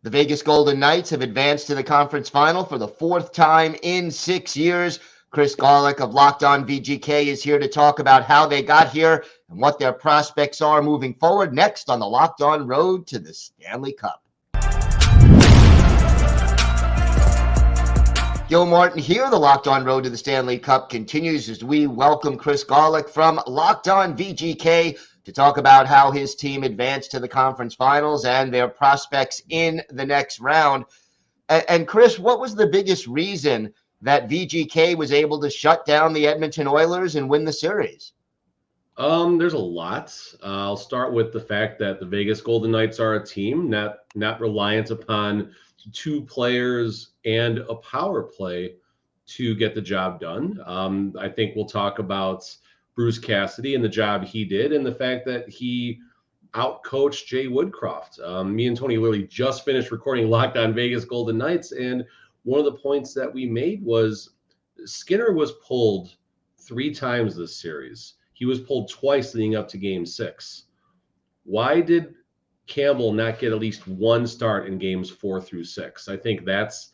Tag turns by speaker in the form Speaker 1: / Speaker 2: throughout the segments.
Speaker 1: The Vegas Golden Knights have advanced to the conference final for the fourth time in 6 years. Chris Gawlik of Locked On VGK is here to talk about how they got here and what their prospects are moving forward. Next on the Locked On Road to the Stanley Cup. Gil Martin here. The Locked On Road to the Stanley Cup continues as we welcome Chris Gawlik from Locked On VGK to talk about how his team advanced to the conference finals and their prospects in the next round. And Chris, what was the biggest reason that VGK was able to shut down the Edmonton Oilers and win the series?
Speaker 2: There's a lot. I'll start with the fact that the Vegas Golden Knights are a team, not reliant upon two players and a power play to get the job done. I think we'll talk about Bruce Cassidy and the job he did and the fact that he outcoached Jay Woodcroft. Me and Tony literally just finished recording Locked On Vegas Golden Knights, and one of the points that we made was Skinner was pulled 3 times this series. He was pulled twice leading up to Game 6. Why did Campbell not get at least one start in Games 4 through 6? I think that's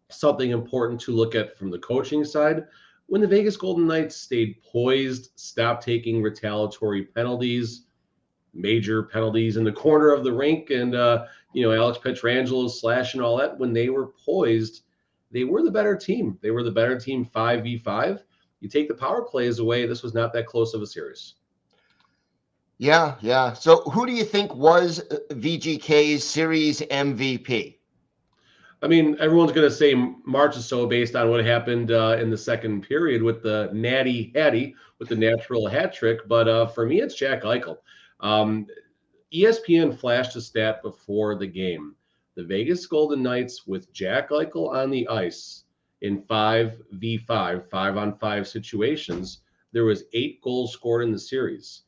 Speaker 2: something important to look at from the coaching side. When the Vegas Golden Knights stayed poised, stopped taking retaliatory penalties, major penalties in the corner of the rink, and Alex Pietrangelo slashing all that, when they were poised, they were the better team. They were the better team 5v5. You take the power plays away, this was not that close of a series.
Speaker 1: Yeah. So who do you think was VGK's series MVP?
Speaker 2: I mean, everyone's going to say Marchessault based on what happened in the second period with the natty hattie, with the natural hat trick. But for me, it's Jack Eichel. ESPN flashed a stat before the game. The Vegas Golden Knights with Jack Eichel on the ice in 5v5, 5-on-5 situations, there was 8 goals scored in the series.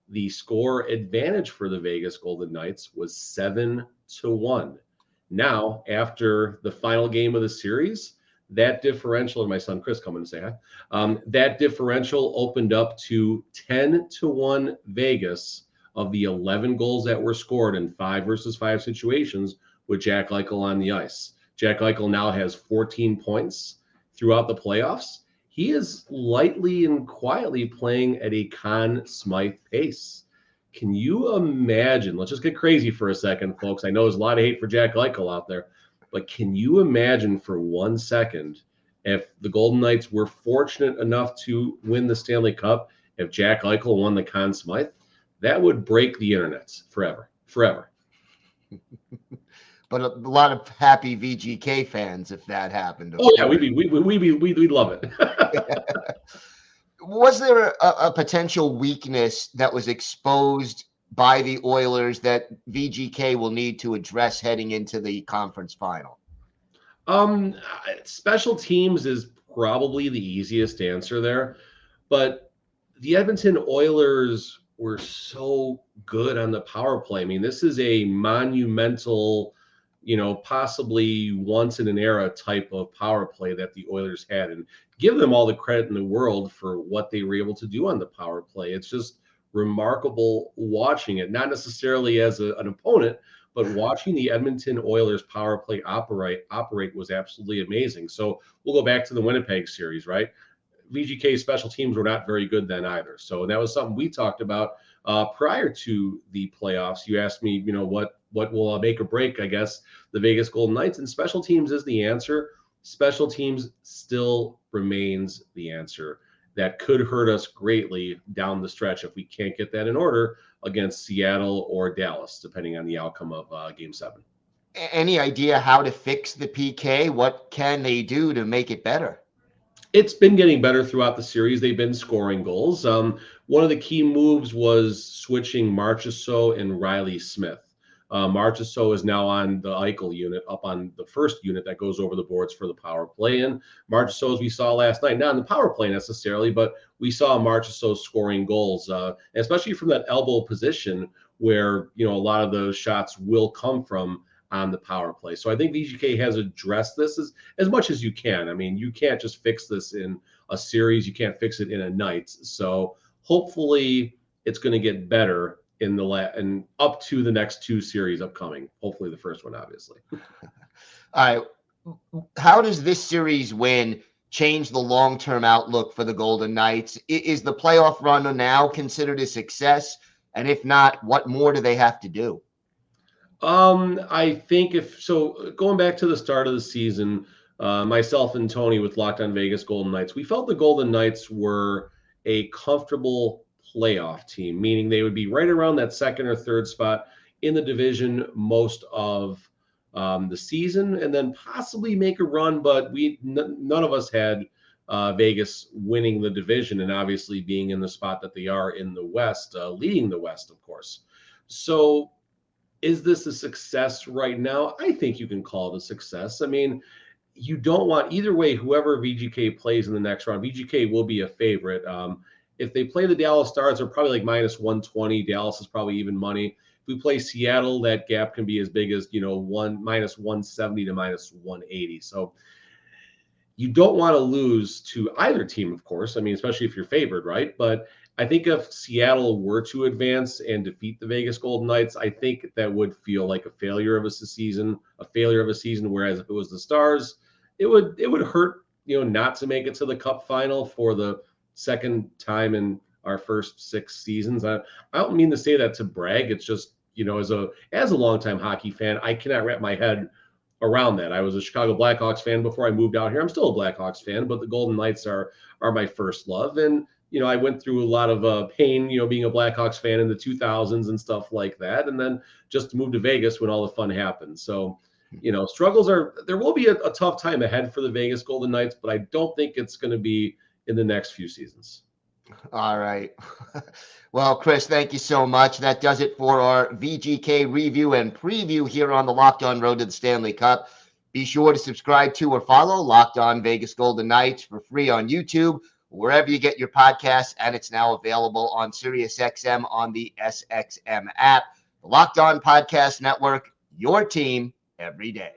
Speaker 2: The score advantage for the Vegas Golden Knights was 7-1. Now, after the final game of the series, that differential, and my son Chris coming to say hi, that differential opened up to 10-1 Vegas of the 11 goals that were scored in 5-versus-5 situations with Jack Eichel on the ice. Jack Eichel now has 14 points throughout the playoffs. He is lightly and quietly playing at a Conn Smythe pace. Can you imagine? Let's just get crazy for a second, folks. I know there's a lot of hate for Jack Eichel out there, but can you imagine for 1 second if the Golden Knights were fortunate enough to win the Stanley Cup, if Jack Eichel won the Conn Smythe? That would break the internet forever.
Speaker 1: But a lot of happy VGK fans if that happened.
Speaker 2: Oh yeah, we'd love it.
Speaker 1: Was there a potential weakness that was exposed by the Oilers that VGK will need to address heading into the conference final?
Speaker 2: Special teams is probably the easiest answer there, but the Edmonton Oilers were so good on the power play. I mean, this is a monumental, possibly once in an era type of power play that the Oilers had, and give them all the credit in the world for what they were able to do on the power play. It's just remarkable watching it, not necessarily as an opponent, but watching the Edmonton Oilers power play operate was absolutely amazing. So we'll go back to the Winnipeg series, right? VGK special teams were not very good then either. So that was something we talked about prior to the playoffs. You asked me, what will make or break, I guess, the Vegas Golden Knights, and special teams is the answer. Special teams still remains the answer. That could hurt us greatly down the stretch if we can't get that in order against Seattle or Dallas, depending on the outcome of Game 7.
Speaker 1: Any idea how to fix the PK? What can they do to make it better?
Speaker 2: It's been getting better throughout the series. They've been scoring goals. One of the key moves was switching Marchessault and Riley Smith. Marchessault is now on the Eichel unit, up on the first unit that goes over the boards for the power play. And Marchessault, as we saw last night, not in the power play necessarily, but we saw Marchessault scoring goals, especially from that elbow position where, a lot of those shots will come from on the power play. So I think VGK has addressed this as much as you can. I mean, you can't just fix this in a series. You can't fix it in a night. So hopefully it's going to get better and up to the next two series upcoming. Hopefully the first one, obviously.
Speaker 1: All right. How does this series win change the long-term outlook for the Golden Knights? Is the playoff run now considered a success? And if not, what more do they have to do?
Speaker 2: I think if so, going back to the start of the season, myself and Tony with Locked On Vegas Golden Knights, we felt the Golden Knights were a comfortable playoff team, meaning they would be right around that second or third spot in the division most of the season, and then possibly make a run. But none of us had Vegas winning the division, and obviously being in the spot that they are in the West, leading the West, of course. So is this a success right now? I think you can call it a success. I mean, you don't want either way, whoever VGK plays in the next round, VGK will be a favorite. If they play the Dallas Stars, they're probably like minus 120. Dallas is probably even money. If we play Seattle, that gap can be as big as, minus 170 to minus 180. So you don't want to lose to either team, of course. I mean, especially if you're favored, right? But I think if Seattle were to advance and defeat the Vegas Golden Knights, I think that would feel like a failure of a season. Whereas if it was the Stars, it would hurt, not to make it to the Cup final for the second time in our first 6 seasons. I don't mean to say that to brag. It's just, as a longtime hockey fan, I cannot wrap my head around that. I was a Chicago Blackhawks fan before I moved out here. I'm still a Blackhawks fan, but the Golden Knights are my first love. And I went through a lot of pain, being a Blackhawks fan in the 2000s and stuff like that, and then just moved to Vegas when all the fun happened. So, there will be a tough time ahead for the Vegas Golden Knights, but I don't think it's going to be in the next few seasons.
Speaker 1: All right. Well, Chris, thank you so much. That does it for our VGK review and preview here on the Locked On Road to the Stanley Cup. Be sure to subscribe to or follow Locked On Vegas Golden Knights for free on YouTube, wherever you get your podcasts, and it's now available on SiriusXM on the SXM app. The Locked On Podcast Network, your team every day.